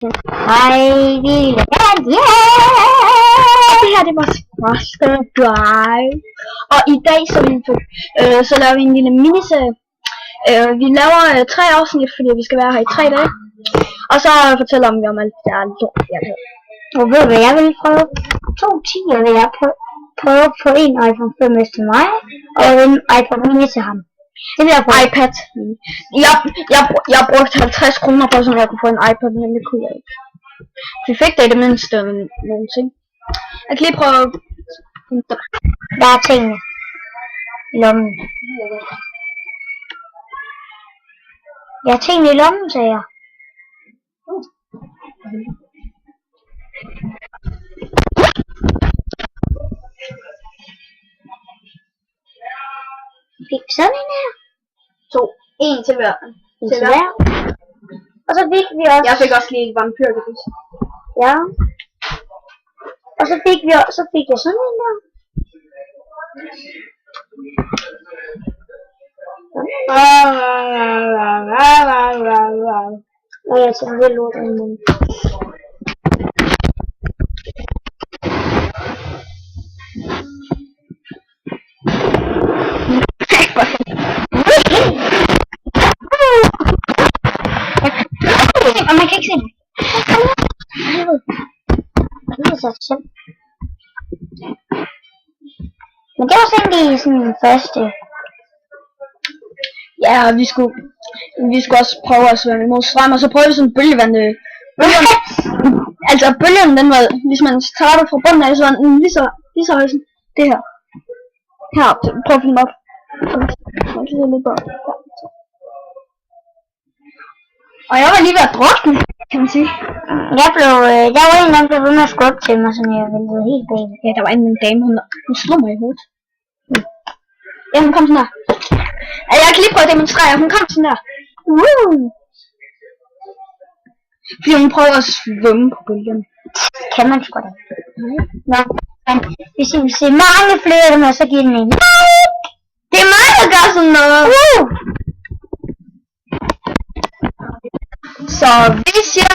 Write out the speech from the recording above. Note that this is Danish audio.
Hej, lille kat, det her det var Master Drive. Og i dag så laver vi en lille miniserie. Vi laver 3 afsnit, fordi vi skal være her i 3 dage. Og så fortæller vi om alt det der lort, jeg ved. Og ved du hvad jeg vil prøve? 2 tiger vil jeg prøve på en iPhone 5s til mig, og en iPhone mini til ham. Det vil jeg på iPad. Jeg brugte 50 kroner på, så jeg kunne få en iPad, men det kunne jeg ikke. Vi fik det i det mindste nogle ting. Jeg kan lige prøve. Der er tingene i lommen. Jeg har tingene i lommen, sagde jeg. Fik sådan en her. 2. 1 til hver. Til hver. Og så fik vi også. Jeg fik også lige et vampyrgevist. Ja. Og så fik jeg sådan en der. Og jeg tænker lidt lort i munden. Og man kan ikke se mig. Det er så sjovt. Men det var så egentlig sådan den første. Ja, vi skulle også prøve at svømme imod strøm, og så prøvede vi sådan en bølgevand. Altså bølgen, den var, hvis man starter fra bunden af, så var den lige så høj som det her. Her, prøv at filme op. Og jeg var lige ved at drukne, kan man sige. Der var en, der blev ved med at skubbe til mig, så jeg væltede helt bag. Ja, der var en dame, hun slog mig i hovedet. Ja, hun kom sådan der. Ja, jeg kan lige prøve at demonstrere, hun kom sådan der. Fordi hun prøver at svømme på bølgen. Kan man sgu da. Nå, men hvis I vil se mange flere af dem her, så giver den en like. Det er mig, der gør sådan noget. Så vi siger